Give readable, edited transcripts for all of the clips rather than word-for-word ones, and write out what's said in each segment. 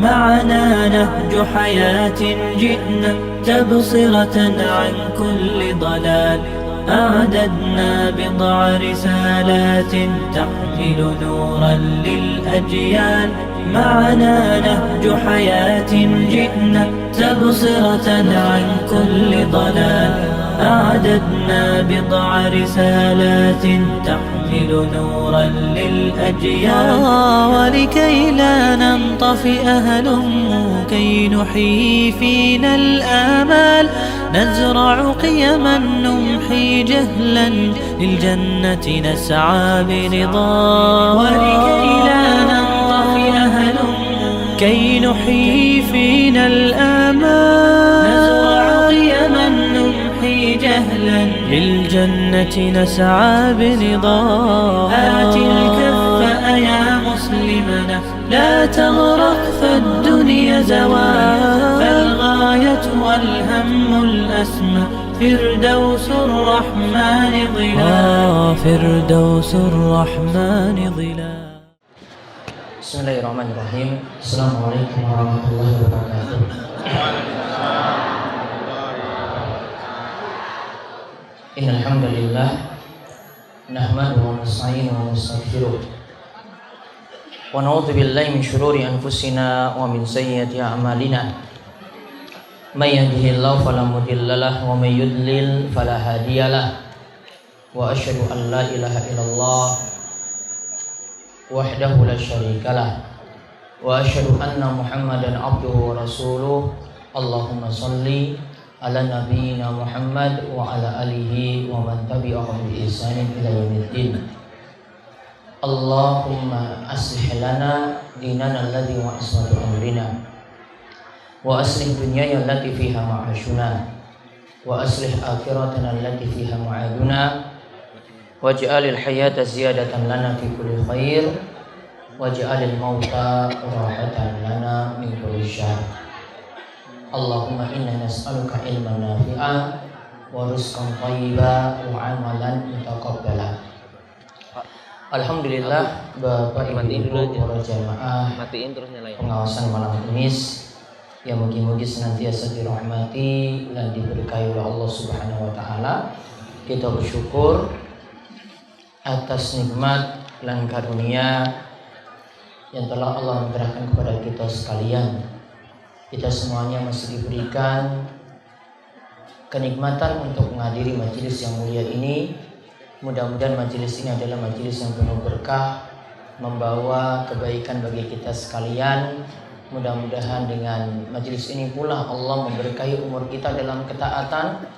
معنا نهج حياة جئنا تبصرة عن كل ضلال، أعددنا بضع رسالات تحمل نورا للأجيال. معنا نهج حياة جئنا تبصرة عن كل ضلال، أعددنا بضع رسالات تحمل نورا للأجيال. ولكي لا ننطفئ هلموا كي نحيي فينا الآمال، نزرع قيما نمحي جهلا للجنة نسعى برضا. ولكي لا ننطفئ هلموا كي نحيي فينا الآمال، نزرع قيما نمحي جهلا للجنة نسعى برضا. آت الكف يا مسلمنا لا تغرق فالدنيا زوال، فالغاية والهم الأسمى فردوس الرحمن ظلال. فردوس الرحمن ظلال. Bismillahirrahmanirrahim. Assalamualaikum warahmatullahi wabarakatuh. Innal hamdalillah nahmaduhu wa nasta'inuhu wa nastaghfiruh wa na'udzu billahi min shururi anfusina wa min sayyiati a'malina. May yahdihillahu fala mudilla lahu wa may yudlil fala hadiyalah. Wa asyhadu an la ilaha illallah wahdahu la syarikalah wa asyhadu anna Muhammadan abduhu wa rasuluh. Allahumma shalli ala nabiyyina Muhammad wa ala alihi wa man tabi'ahum bi ihsanin ila yaumiddin. Allahumma aslih lana dinana alladhi wa ismatu amrina wa aslih dunyana allati fiha ma'ashuna wa aslih akhiratana allati fiha ma'aduna waj'alil hayata ziyadatan lana fi kulli khair waj'alil mauta rahatan lana min kulli syarr. Allahumma inna nas'aluka ilman nafi'a wa rizqan thayyiba wa amalan mutaqabbala. Alhamdulillah, Bapak Ibu para jamaah pengawasan malam Kamis yang mugi-mugi senantiasa dirahmati dan diberkahi oleh Allah Subhanahu wa taala. Kita bersyukur atas nikmat dan karunia yang telah Allah memberikan kepada kita sekalian. Kita semuanya masih diberikan kenikmatan untuk menghadiri majelis yang mulia ini. Mudah-mudahan majelis ini adalah majelis yang penuh berkah, membawa kebaikan bagi kita sekalian. Mudah-mudahan dengan majelis ini pula Allah memberkahi umur kita dalam ketaatan,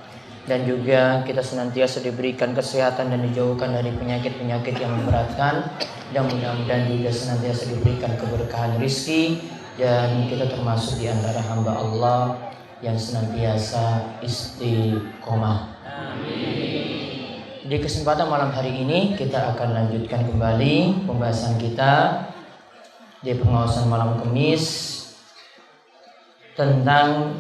dan juga kita senantiasa diberikan kesehatan dan dijauhkan dari penyakit-penyakit yang memberatkan, dan mudah-mudahan juga senantiasa diberikan keberkahan rizki, dan kita termasuk di antara hamba Allah yang senantiasa istiqomah. Amin. Di kesempatan malam hari ini kita akan lanjutkan kembali pembahasan kita di pengawasan malam Kamis tentang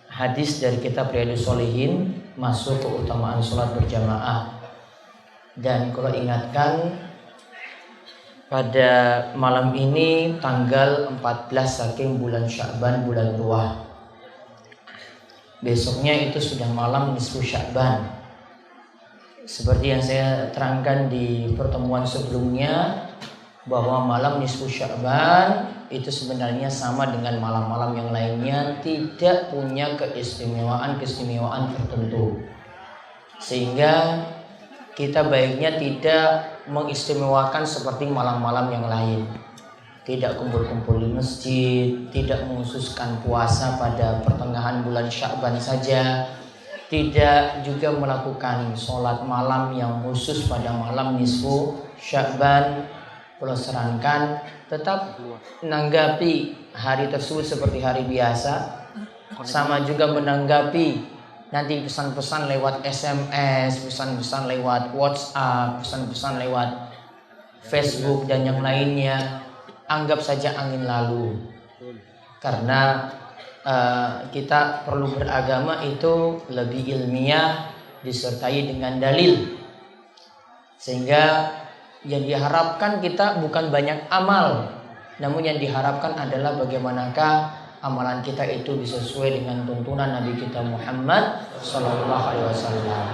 hadis dari kitab Riyadhus Shalihin, masuk keutamaan sholat berjamaah. Dan kalau ingatkan, pada malam ini tanggal 14 saking bulan Sya'ban, bulan Ruah. Besoknya itu sudah malam nisfu Sya'ban. Seperti yang saya terangkan di pertemuan sebelumnya, bahwa malam nisfu Sya'ban itu sebenarnya sama dengan malam-malam yang lainnya, tidak punya keistimewaan tertentu. Sehingga kita baiknya tidak mengistimewakan seperti malam-malam yang lain. Tidak kumpul-kumpul di masjid, tidak mengkhususkan puasa pada pertengahan bulan Sya'ban saja, tidak juga melakukan sholat malam yang khusus pada malam nisfu Sya'ban. Kalau sarankan tetap menanggapi hari tersebut seperti hari biasa, sama juga menanggapi nanti pesan-pesan lewat SMS, pesan-pesan lewat WhatsApp, pesan-pesan lewat Facebook dan yang lainnya, anggap saja angin lalu. Karena kita perlu beragama itu lebih ilmiah, disertai dengan dalil. Sehingga yang diharapkan kita bukan banyak amal, namun yang diharapkan adalah bagaimanakah amalan kita itu bisa sesuai dengan tuntunan Nabi kita Muhammad Sallallahu Alaihi Wasallam.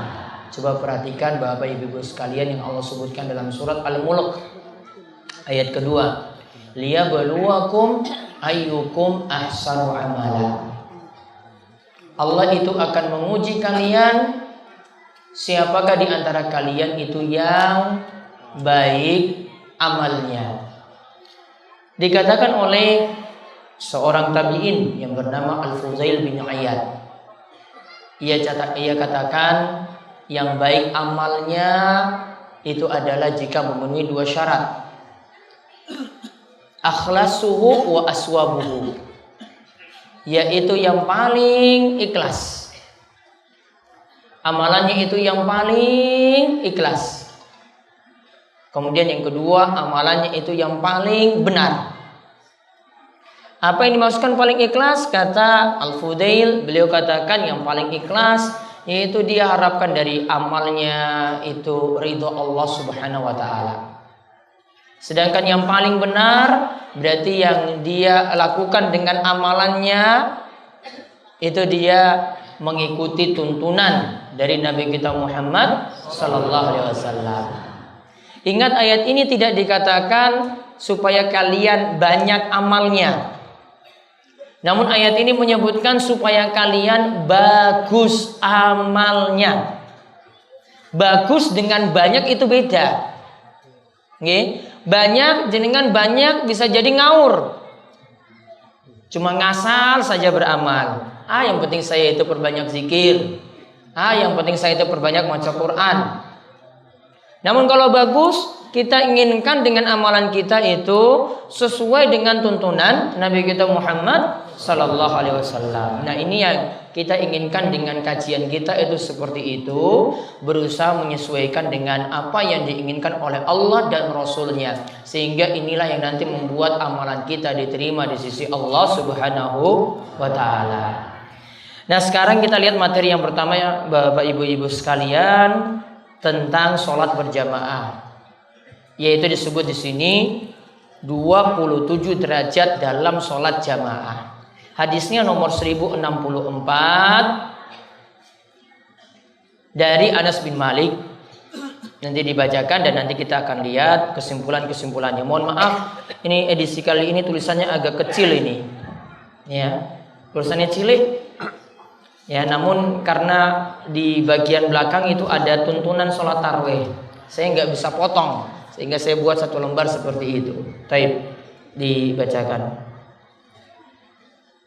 Coba perhatikan Bapak Ibu sekalian yang Allah sebutkan dalam surat Al-Mulk ayat kedua, liyabluwakum ayyukum ahsanu amala. Allah itu akan menguji kalian, siapakah di antara kalian itu yang baik amalnya. Dikatakan oleh seorang tabi'in yang bernama Al-Fuzail bin Iyad, ia katakan yang baik amalnya itu adalah jika memenuhi dua syarat, akhlasuhu wa aswabuhu, yaitu yang paling ikhlas, amalannya itu yang paling ikhlas. Kemudian yang kedua, amalannya itu yang paling benar. Apa yang dimaksudkan paling ikhlas? Kata Al-Fudail, beliau katakan yang paling ikhlas yaitu dia harapkan dari amalnya itu ridho Allah Subhanahu wa taala. Sedangkan yang paling benar berarti yang dia lakukan dengan amalannya itu dia mengikuti tuntunan dari Nabi kita Muhammad sallallahu alaihi wasallam. Ingat, ayat ini tidak dikatakan supaya kalian banyak amalnya. Namun ayat ini menyebutkan supaya kalian bagus amalnya. Bagus dengan banyak itu beda. Nggih, banyak dengan banyak bisa jadi ngawur. Cuma ngasal saja beramal. Yang penting saya itu perbanyak zikir. Yang penting saya itu perbanyak baca Quran. Namun kalau bagus, kita inginkan dengan amalan kita itu sesuai dengan tuntunan Nabi kita Muhammad Sallallahu Alaihi Wasallam. Nah, ini yang kita inginkan dengan kajian kita itu seperti itu, berusaha menyesuaikan dengan apa yang diinginkan oleh Allah dan Rasulnya, sehingga inilah yang nanti membuat amalan kita diterima di sisi Allah Subhanahu wa Ta'ala. Nah, sekarang kita lihat materi yang pertama ya Bapak Ibu sekalian, tentang sholat berjamaah, yaitu disebut di sini 27 derajat dalam sholat jamaah. Hadisnya nomor 1064 dari Anas bin Malik. Nanti dibacakan dan nanti kita akan lihat kesimpulan-kesimpulannya. Mohon maaf, ini edisi kali ini tulisannya agak kecil ini. Ya, tulisannya cilik. Ya, namun karena di bagian belakang itu ada tuntunan sholat tarawih, saya nggak bisa potong, sehingga saya buat satu lembar seperti itu. Taib, dibacakan.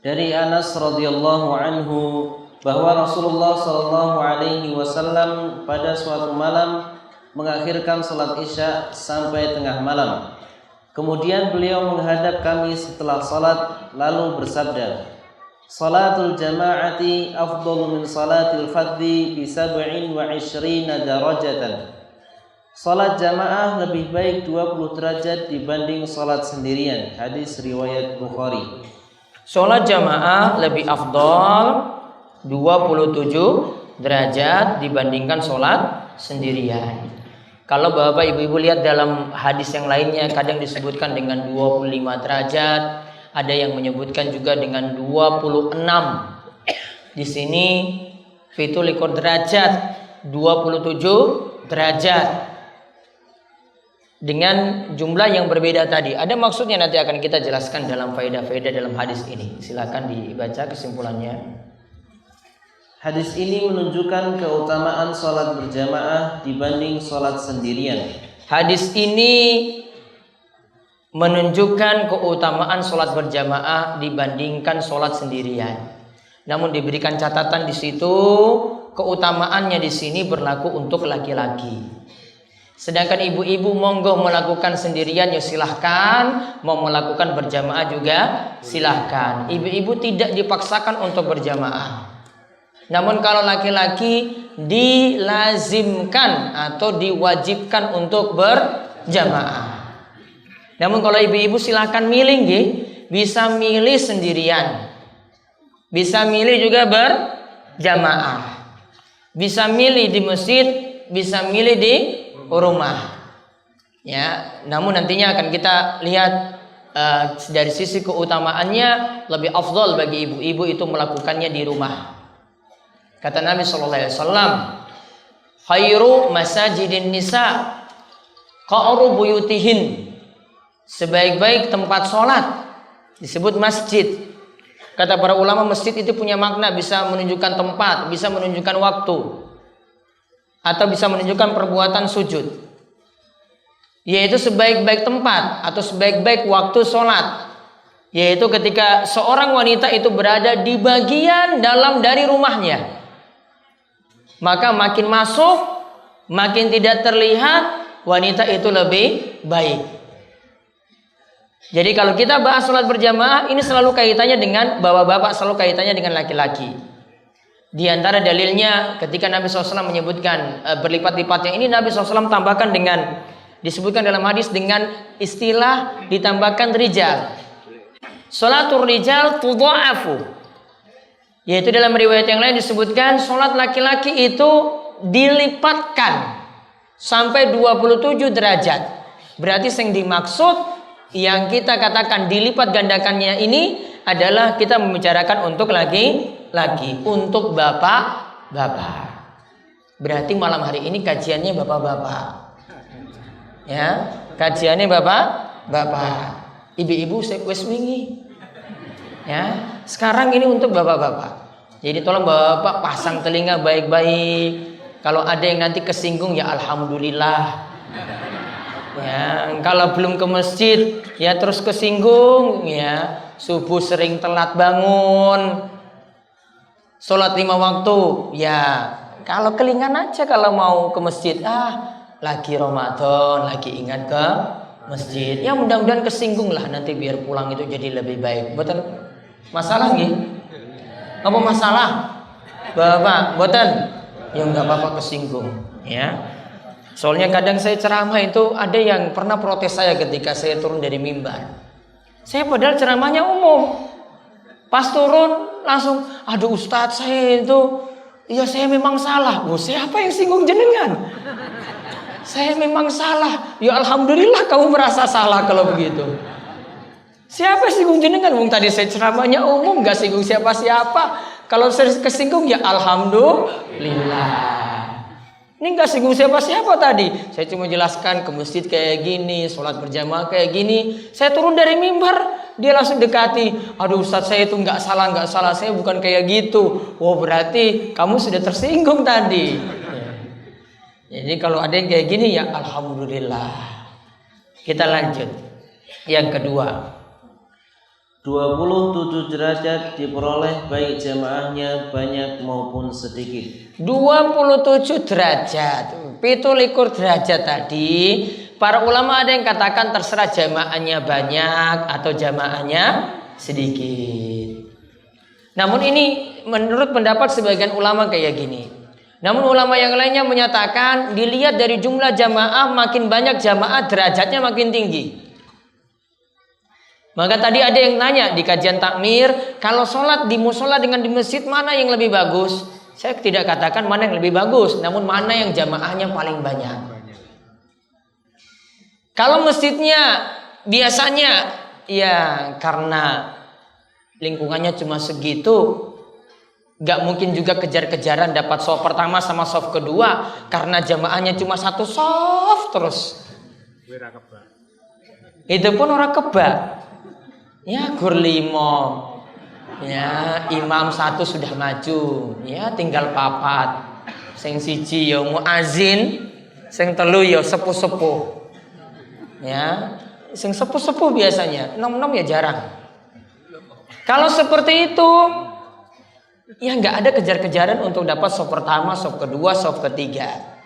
Dari Anas radhiyallahu anhu bahwa Rasulullah sallallahu alaihi wasallam pada suatu malam mengakhirkan salat Isya sampai tengah malam. Kemudian beliau menghadap kami setelah salat lalu bersabda, "Salatul jama'ati afdalu min salatil fardhi bi 27 darajatan." Salat jamaah lebih baik 20 derajat dibanding salat sendirian. Hadis riwayat Bukhari. Salat jamaah lebih afdal 27 derajat dibandingkan salat sendirian. Kalau Bapak Ibu lihat dalam hadis yang lainnya kadang disebutkan dengan 25 derajat, ada yang menyebutkan juga dengan 26. Di sini fitulikur derajat, 27 derajat. Dengan jumlah yang berbeda tadi. Ada maksudnya, nanti akan kita jelaskan dalam faedah-faedah dalam hadis ini. Silakan dibaca kesimpulannya. Hadis ini menunjukkan keutamaan sholat berjamaah dibanding sholat sendirian. Hadis ini menunjukkan keutamaan sholat berjamaah dibandingkan sholat sendirian. Namun diberikan catatan di situ, keutamaannya di sini berlaku untuk laki-laki. Sedangkan ibu-ibu monggo melakukan sendirian ya silahkan, mau melakukan berjamaah juga silahkan. Ibu-ibu tidak dipaksakan untuk berjamaah. Namun kalau laki-laki dilazimkan atau diwajibkan untuk berjamaah. Namun kalau ibu-ibu silahkan milih nggih, bisa milih sendirian. Bisa milih juga berjamaah. Bisa milih di masjid, bisa milih di rumah. Ya, namun nantinya akan kita lihat dari sisi keutamaannya lebih afdal bagi ibu-ibu itu melakukannya di rumah. Kata Nabi sallallahu alaihi wasallam, khairu masajidin nisa qa'ru buyutihin. Sebaik-baik tempat sholat disebut masjid. Kata para ulama, masjid itu punya makna, bisa menunjukkan tempat, bisa menunjukkan waktu, atau bisa menunjukkan perbuatan sujud. Yaitu sebaik-baik tempat atau sebaik-baik waktu sholat, yaitu ketika seorang wanita itu berada di bagian dalam dari rumahnya. Maka makin masuk, makin tidak terlihat, wanita itu lebih baik. Jadi kalau kita bahas sholat berjamaah, ini selalu kaitannya dengan bapak-bapak, selalu kaitannya dengan laki-laki. Di antara dalilnya ketika Nabi SAW menyebutkan berlipat-lipatnya ini, Nabi SAW tambahkan dengan, disebutkan dalam hadis dengan istilah ditambahkan rijal. Sholatul rijal tudha'afu. Yaitu dalam riwayat yang lain disebutkan sholat laki-laki itu dilipatkan sampai 27 derajat. Berarti yang dimaksud yang kita katakan dilipat gandakannya ini adalah kita membicarakan untuk laki-laki, untuk bapak-bapak. Berarti malam hari ini kajiannya bapak-bapak. Ya, kajiannya bapak-bapak. Ibu-ibu wes wingi. Ya, sekarang ini untuk bapak-bapak. Jadi tolong bapak pasang telinga baik-baik. Kalau ada yang nanti kesinggung ya alhamdulillah. Ya, kalau belum ke masjid ya terus kesinggung ya. Subuh sering telat bangun. Sholat 5 waktu ya. Kalau kelingan aja kalau mau ke masjid. Lagi Ramadan, lagi ingat ke masjid. Ya mudah-mudahan kesinggung lah nanti biar pulang itu jadi lebih baik. Betul? Masalah nggih? Apa masalah? Bapak, boten? Ya enggak apa-apa kesinggung, ya. Soalnya kadang saya ceramah itu ada yang pernah protes saya ketika saya turun dari mimbar. Saya padahal ceramahnya umum. Pas turun langsung, aduh Ustadz saya itu, ya saya memang salah. Siapa yang singgung jenengan? Saya memang salah. Ya alhamdulillah kamu merasa salah kalau begitu. Siapa singgung jenengan? Tadi saya ceramahnya umum, gak singgung siapa-siapa. Kalau saya kesinggung ya alhamdulillah. Ini gak singgung siapa-siapa tadi. Saya cuma jelaskan ke masjid kayak gini, sholat berjamaah kayak gini. Saya turun dari mimbar, dia langsung dekati. Aduh Ustadz saya itu gak salah, saya bukan kayak gitu. Oh berarti kamu sudah tersinggung tadi. Jadi kalau ada yang kayak gini ya alhamdulillah. Kita lanjut. Yang kedua, 27 derajat diperoleh baik jamaahnya banyak maupun sedikit. 27 derajat, 27 derajat tadi. Para ulama ada yang katakan terserah jamaahnya banyak atau jamaahnya sedikit. Namun ini menurut pendapat sebagian ulama kayak gini. Namun ulama yang lainnya menyatakan dilihat dari jumlah jamaah, makin banyak jamaah derajatnya makin tinggi. Maka tadi ada yang nanya di kajian takmir, kalau sholat di musola dengan di masjid mana yang lebih bagus? Saya tidak katakan mana yang lebih bagus, namun mana yang jamaahnya paling banyak. Kalau masjidnya biasanya ya karena lingkungannya cuma segitu, gak mungkin juga kejar-kejaran dapat soft pertama sama soft kedua karena jamaahnya cuma satu soft terus. Itu pun orang kebak. Ya gur 5. Ya imam 1 sudah maju. Ya tinggal 4. Sing siji ya muazin, sing telu ya sepuh-sepuh. Ya, sing sepuh-sepuh biasanya, nom-nom ya jarang. Kalau seperti itu ya nggak ada kejar-kejaran untuk dapat soft pertama, soft kedua, soft ketiga.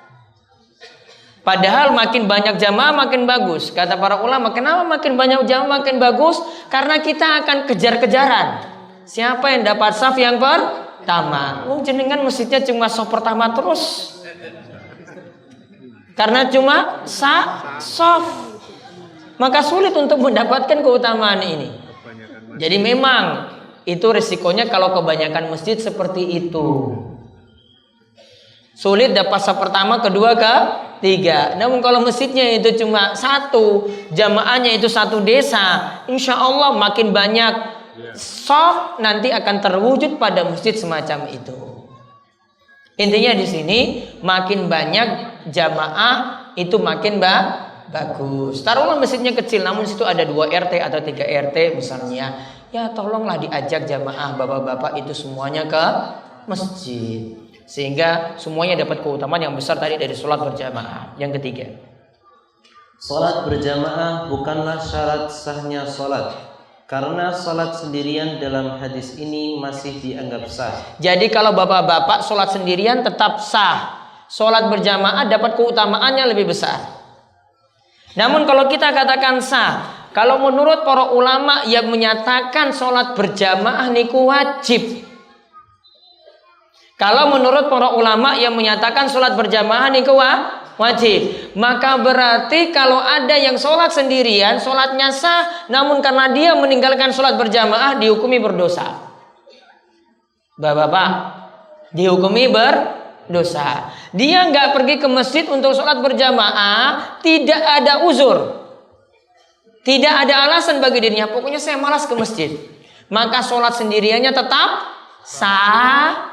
Padahal makin banyak jamaah makin bagus. Kata para ulama, kenapa makin banyak jamaah makin bagus? Karena kita akan kejar-kejaran. Siapa yang dapat saf yang pertama. Jenengan masjidnya cuma soft pertama terus. Karena cuma soft. Maka sulit untuk mendapatkan keutamaan ini. Jadi memang itu resikonya kalau kebanyakan masjid seperti itu. Sulit dapat soft pertama, kedua, ketiga. Namun kalau masjidnya itu cuma satu, jamaahnya itu satu desa, insya Allah makin banyak soft nanti akan terwujud pada masjid semacam itu. Intinya di sini makin banyak jamaah itu makin bagus. Taruhlah masjidnya kecil, namun situ ada 2 RT atau 3 RT misalnya. Ya tolonglah diajak jamaah bapak-bapak itu semuanya ke masjid. Sehingga semuanya dapat keutamaan yang besar tadi dari sholat berjamaah. Yang ketiga, sholat berjamaah bukanlah syarat sahnya sholat. Karena sholat sendirian dalam hadis ini masih dianggap sah. Jadi kalau bapak-bapak sholat sendirian tetap sah. Sholat berjamaah dapat keutamaannya lebih besar. Namun kalau kita katakan sah, kalau menurut para ulama yang menyatakan sholat berjamaah niku wajib. Kalau menurut para ulama yang menyatakan sholat berjamaah niku wajib, maka berarti kalau ada yang sholat sendirian, sholatnya sah, namun karena dia meninggalkan sholat berjamaah dihukumi berdosa. Bapak-bapak, dihukumi berdosa. Dia nggak pergi ke masjid untuk sholat berjamaah, tidak ada uzur, tidak ada alasan bagi dirinya. Pokoknya saya malas ke masjid, maka sholat sendiriannya tetap sah,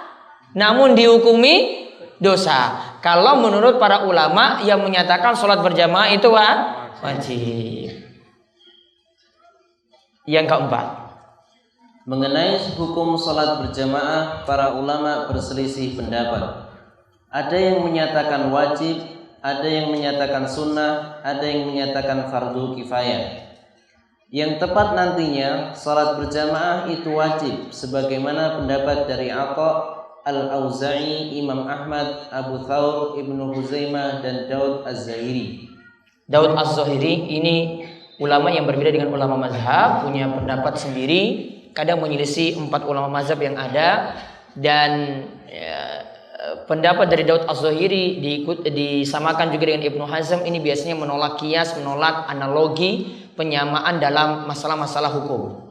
namun dihukumi dosa. Kalau menurut para ulama yang menyatakan sholat berjamaah itu wajib. Yang keempat, mengenai hukum sholat berjamaah, para ulama berselisih pendapat. Ada yang menyatakan wajib, ada yang menyatakan sunnah, ada yang menyatakan fardu kifayah. Yang tepat nantinya sholat berjamaah itu wajib, sebagaimana pendapat dari Atha, Al-Auza'i, Imam Ahmad, Abu Thawr, Ibnu Huzaimah, dan Daud Az-Zahiri. Daud Az-Zahiri ini ulama yang berbeda dengan ulama mazhab, punya pendapat sendiri, kadang menyelisih 4 ulama mazhab yang ada. Dan pendapat dari Daud Az-Zahiri disamakan juga dengan Ibnu Hazm. Ini biasanya menolak qiyas, menolak analogi, penyamaan dalam masalah-masalah hukum.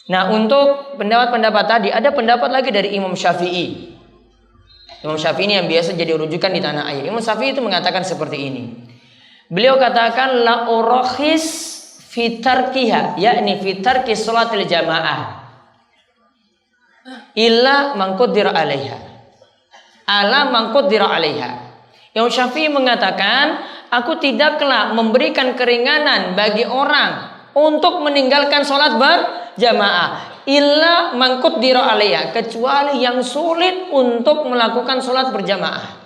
Nah, untuk pendapat-pendapat tadi ada pendapat lagi dari Imam Syafi'i. Imam Syafi'i ini yang biasa jadi rujukan di tanah air. Imam Syafi'i itu mengatakan seperti ini. Beliau katakan la urakhis fi tarkiha, yakni fi tarki sholatil jamaah illa man qaddara 'alaiha. Ala man qaddara 'alaiha. Imam Syafi'i mengatakan, aku tidaklah memberikan keringanan bagi orang untuk meninggalkan sholat berjamaah illa man qaddara 'alaiha, kecuali yang sulit untuk melakukan sholat berjamaah.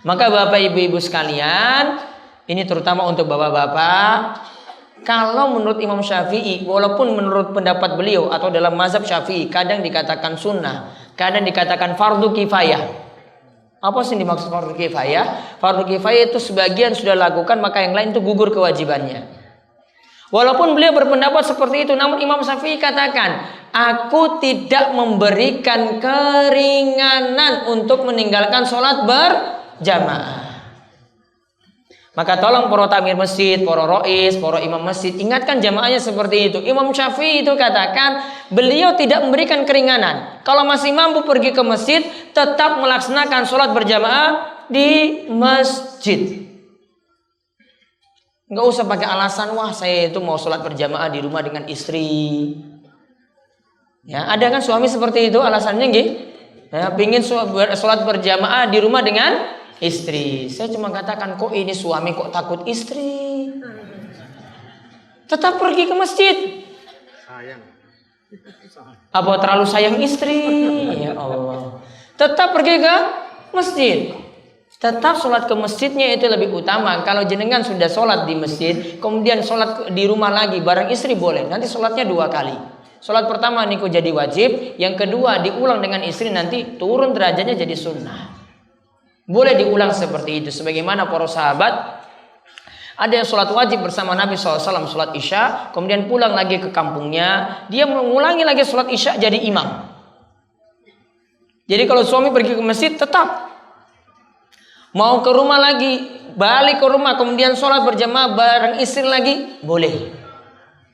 Maka Bapak Ibu-ibu sekalian, ini terutama untuk bapak-bapak, kalau menurut Imam Syafi'i, walaupun menurut pendapat beliau atau dalam mazhab Syafi'i kadang dikatakan sunnah, kadang dikatakan fardu kifayah. Apa sih dimaksud fardu kifayah? Fardu kifayah itu sebagian sudah lakukan, maka yang lain itu gugur kewajibannya. Walaupun beliau berpendapat seperti itu, namun Imam Syafi'i katakan, aku tidak memberikan keringanan untuk meninggalkan sholat berjamaah. Maka tolong para takmir masjid, para rois, para imam masjid, ingatkan jamaahnya seperti itu. Imam Syafi'i itu katakan, beliau tidak memberikan keringanan. Kalau masih mampu pergi ke masjid, tetap melaksanakan sholat berjamaah di masjid. Nggak usah pakai alasan, wah saya itu mau sholat berjamaah di rumah dengan istri. Ya, ada kan suami seperti itu alasannya, nggih? Ya, pingin sholat berjamaah di rumah dengan istri. Saya cuma katakan, kok ini suami kok takut istri? Tetap pergi ke masjid. Sayang. Apa terlalu sayang istri? Ya Allah. Tetap pergi ke masjid. Tetap sholat ke masjidnya itu lebih utama. Kalau jenengan sudah sholat di masjid, kemudian sholat di rumah lagi bareng istri boleh. Nanti sholatnya 2 kali. Sholat pertama niku jadi wajib, yang kedua diulang dengan istri, nanti turun derajatnya jadi sunnah. Boleh diulang seperti itu. Sebagaimana para sahabat, Ada yang sholat wajib bersama Nabi SAW, sholat isya, kemudian pulang lagi ke kampungnya, dia mengulangi lagi sholat isya jadi imam. Jadi kalau suami pergi ke masjid tetap, mau ke rumah lagi, balik ke rumah, kemudian sholat berjamaah bareng istri lagi, boleh.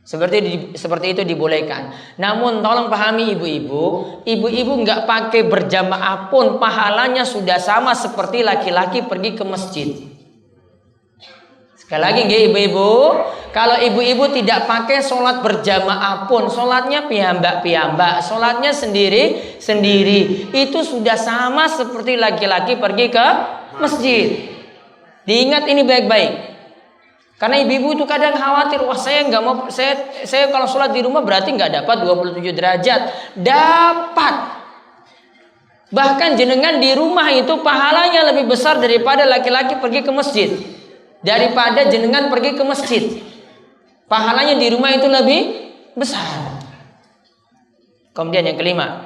Seperti itu dibolehkan. Namun tolong pahami ibu-ibu nggak pakai berjamaah pun pahalanya sudah sama seperti laki-laki pergi ke masjid. Sekali lagi nggih ibu-ibu, kalau ibu-ibu tidak pakai sholat berjamaah pun, sholatnya piyambak-piyambak, sholatnya sendiri-sendiri, itu sudah sama seperti laki-laki pergi ke masjid. Diingat ini baik-baik. Karena ibu-ibu itu kadang khawatir, wah saya nggak mau, saya kalau sholat di rumah berarti nggak dapat 27 derajat. Dapat. Bahkan jenengan di rumah itu pahalanya lebih besar daripada laki-laki pergi ke masjid. Daripada jenengan pergi ke masjid, pahalanya di rumah itu lebih besar. Kemudian yang kelima,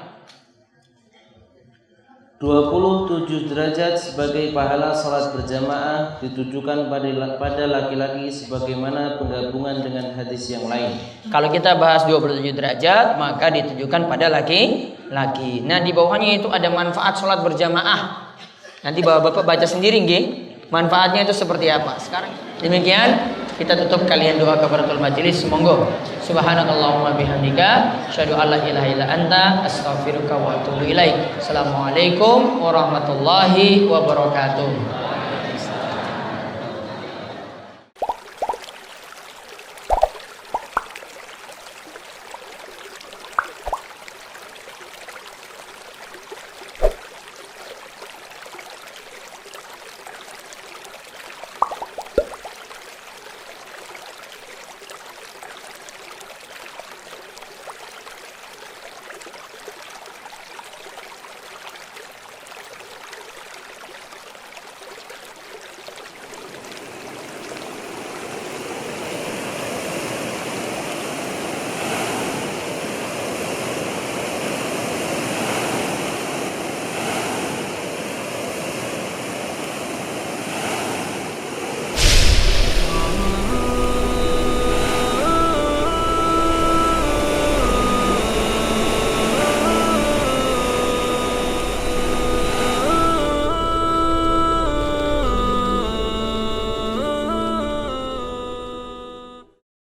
27 derajat sebagai pahala salat berjamaah ditujukan pada laki-laki sebagaimana penggabungan dengan hadis yang lain. Kalau kita bahas 27 derajat maka ditujukan pada laki-laki. Nah di bawahnya itu ada manfaat salat berjamaah. Nanti bapak baca sendiri nggih. Manfaatnya itu seperti apa? Sekarang demikian kita tutup kalian doa kafaratul majelis. Monggo. Subhanakallahumma bihamdika asyhadu an la ilaha illa anta astaghfiruka wa atubu ilaik. Assalamualaikum warahmatullahi wabarakatuh.